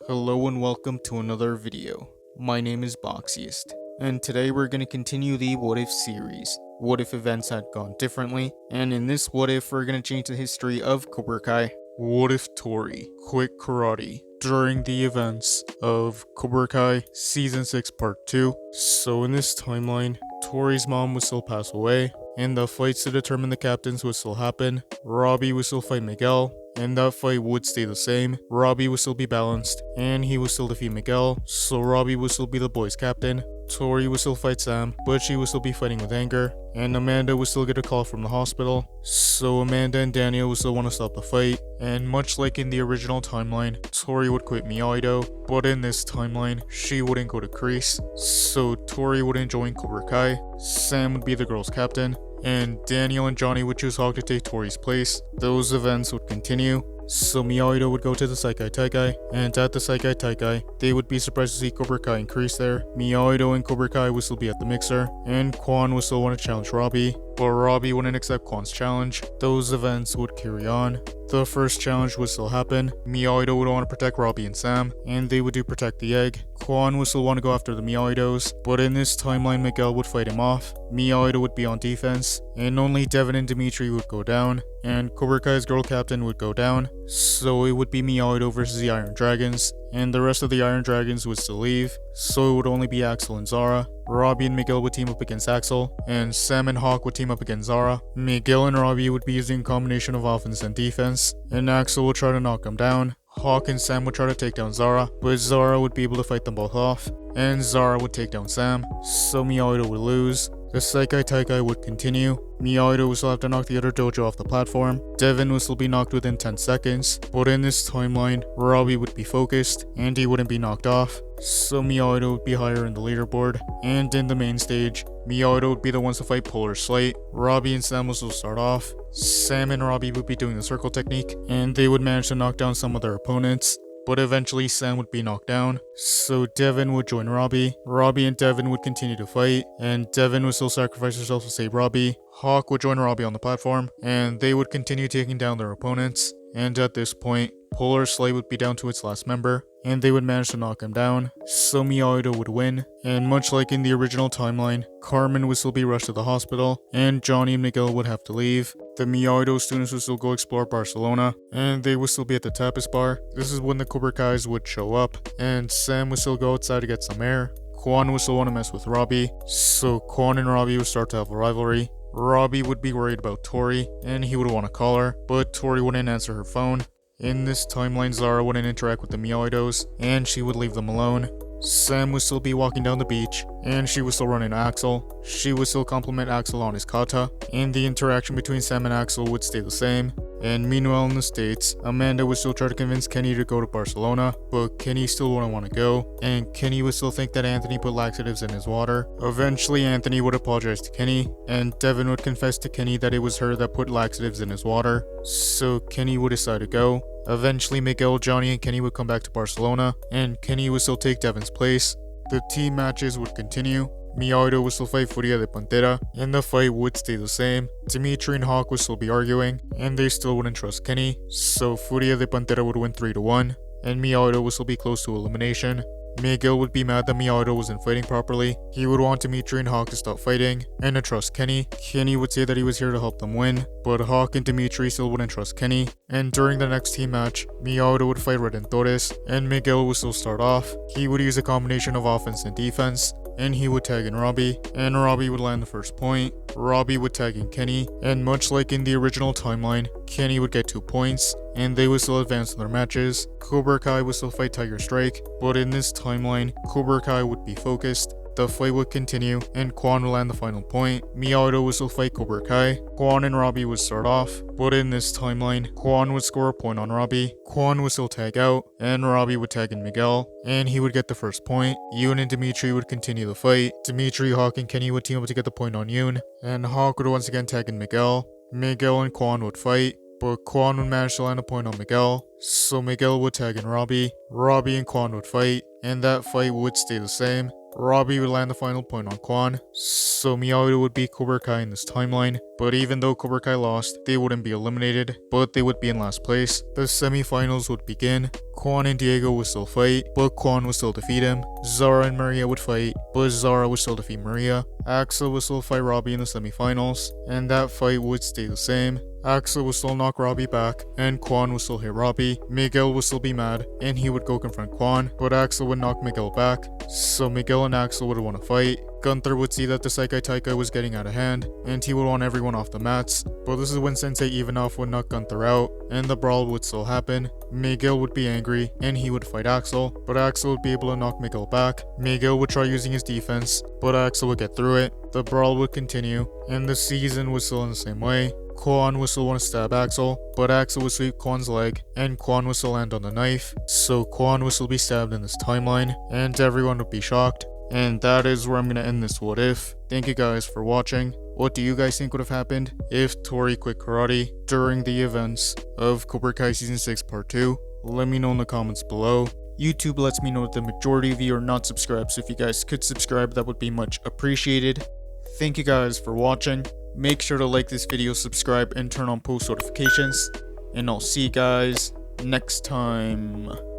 Hello and welcome to another video. My name is Boxiest, and today we're going to continue the What If series. What if events had gone differently? And in this What If, we're going to change the history of Cobra Kai. What if Tory quit karate during the events of Cobra Kai Season 6 Part 2? So in this timeline, Tory's mom would still pass away, and the fights to determine the captains would still happen. Robbie would still fight Miguel, and that fight would stay the same. Robbie would still be balanced, and he would still defeat Miguel, so Robbie would still be the boys' captain. Tory would still fight Sam, but she would still be fighting with anger, and Amanda would still get a call from the hospital, so Amanda and Daniel would still want to stop the fight. And much like in the original timeline, Tory would quit Miyagi-Do, but in this timeline, she wouldn't go to Crease, so Tory wouldn't join Cobra Kai, Sam would be the girls' captain, and Daniel and Johnny would choose Hawk to take Tory's place. Those events would continue. So Miyagi-Do would go to the Saikai Taikai, and at the Saikai Taikai, they would be surprised to see Cobra Kai increase there. Miyagi-Do and Cobra Kai would still be at the mixer, and Quan would still want to challenge Robbie, but Robbie wouldn't accept Quan's challenge. Those events would carry on. The first challenge would still happen. Miyagi-Do would want to protect Robbie and Sam, and they would do protect the egg. Quan would still want to go after the Miyagi-Dos, but in this timeline Miguel would fight him off. Miyagi-Do would be on defense, and only Devin and Dimitri would go down, and Cobra Kai's girl captain would go down, so it would be Miyagi-Do versus the Iron Dragons, and the rest of the Iron Dragons would still leave, so it would only be Axel and Zara. Robbie and Miguel would team up against Axel, and Sam and Hawk would team up against Zara. Miguel and Robbie would be using a combination of offense and defense, and Axel would try to knock him down. Hawk and Sam would try to take down Zara, but Zara would be able to fight them both off, and Zara would take down Sam, so Miyagi-Do would lose. The Saikai Taikai would continue. Miyagi-Do would still have to knock the other dojo off the platform. Devin would still be knocked within 10 seconds, but in this timeline, Robbie would be focused, and he wouldn't be knocked off, so Miyagi-Do would be higher in the leaderboard. And in the main stage, Miyagi-Do would be the ones to fight Polar Slate. Robbie and Sam would still start off. Sam and Robbie would be doing the circle technique, and they would manage to knock down some of their opponents, but eventually Sam would be knocked down, so Devin would join Robbie. Robbie and Devin would continue to fight, and Devin would still sacrifice herself to save Robbie. Hawk would join Robbie on the platform, and they would continue taking down their opponents, and at this point, Polar Slate would be down to its last member, and they would manage to knock him down, so Miyagi-Do would win. And much like in the original timeline, Carmen would still be rushed to the hospital, and Johnny and Miguel would have to leave. The Miyagi-Do students would still go explore Barcelona, and they would still be at the Tapas bar. This is when the Cobra Kais would show up, and Sam would still go outside to get some air. Quan would still want to mess with Robbie, so Quan and Robbie would start to have a rivalry. Robbie would be worried about Tory, and he would want to call her, but Tory wouldn't answer her phone. In this timeline, Zara wouldn't interact with the Miyagi-Dos, and she would leave them alone. Sam would still be walking down the beach, and she would still run into Axel. She would still compliment Axel on his kata, and the interaction between Sam and Axel would stay the same. And meanwhile in the States, Amanda would still try to convince Kenny to go to Barcelona, but Kenny still wouldn't want to go, and Kenny would still think that Anthony put laxatives in his water. Eventually Anthony would apologize to Kenny, and Devin would confess to Kenny that it was her that put laxatives in his water, so Kenny would decide to go. Eventually Miguel, Johnny, and Kenny would come back to Barcelona, and Kenny would still take Devin's place. The team matches would continue. Miyagi-Do would still fight Furia de Pantera, and the fight would stay the same. Dimitri and Hawk would still be arguing, and they still wouldn't trust Kenny, so Furia de Pantera would win 3-1, and Miyagi-Do would still be close to elimination. Miguel would be mad that Miyagi-Do wasn't fighting properly. He would want Dimitri and Hawk to stop fighting, and to trust Kenny. Kenny would say that he was here to help them win, but Hawk and Dimitri still wouldn't trust Kenny. And during the next team match, Miyagi-Do would fight Redentores, and Miguel would still start off. He would use a combination of offense and defense, and he would tag in Robbie, and Robbie would land the first point. Robbie would tag in Kenny, and much like in the original timeline, Kenny would get 2 points, and they would still advance in their matches. Cobra Kai would still fight Tiger Strike, but in this timeline, Cobra Kai would be focused. The fight would continue, and Quan would land the final point. Miyagi-Do would still fight Cobra Kai. Quan and Robbie would start off, but in this timeline, Quan would score a point on Robbie. Quan would still tag out, and Robbie would tag in Miguel, and he would get the first point. Yoon and Dimitri would continue the fight. Dimitri, Hawk, and Kenny would team up to get the point on Yoon, and Hawk would once again tag in Miguel. Miguel and Quan would fight, but Quan would manage to land a point on Miguel, so Miguel would tag in Robbie. Robbie and Quan would fight, and that fight would stay the same. Robbie would land the final point on Quan, so Meowth would beat Cobra Kai in this timeline. But even though Cobra Kai lost, they wouldn't be eliminated, but they would be in last place. The semifinals would begin. Quan and Diego would still fight, but Quan would still defeat him. Zara and Maria would fight, but Zara would still defeat Maria. Axel would still fight Robbie in the semifinals, and that fight would stay the same. Axel would still knock Robbie back, and Quan would still hit Robbie. Miguel would still be mad, and he would go confront Quan, but Axel would knock Miguel back, so Miguel and Axel would want to fight. Gunther would see that the Seikai Taika was getting out of hand, and he would want everyone off the mats, but this is when Sensei Ivanov would knock Gunther out, and the brawl would still happen. Miguel would be angry, and he would fight Axel, but Axel would be able to knock Miguel back. Miguel would try using his defense, but Axel would get through it. The brawl would continue, and the season was still in the same way. Quan would still want to stab Axel, but Axel would sweep Quan's leg, and Quan would still land on the knife, so Quan would still be stabbed in this timeline, and everyone would be shocked. And that is where I'm going to end this what if. Thank you guys for watching. What do you guys think would have happened if Tory quit karate during the events of Cobra Kai Season 6 Part 2? Let me know in the comments below. YouTube lets me know that the majority of you are not subscribed, so if you guys could subscribe, that would be much appreciated. Thank you guys for watching. Make sure to like this video, subscribe, and turn on post notifications. And I'll see you guys next time.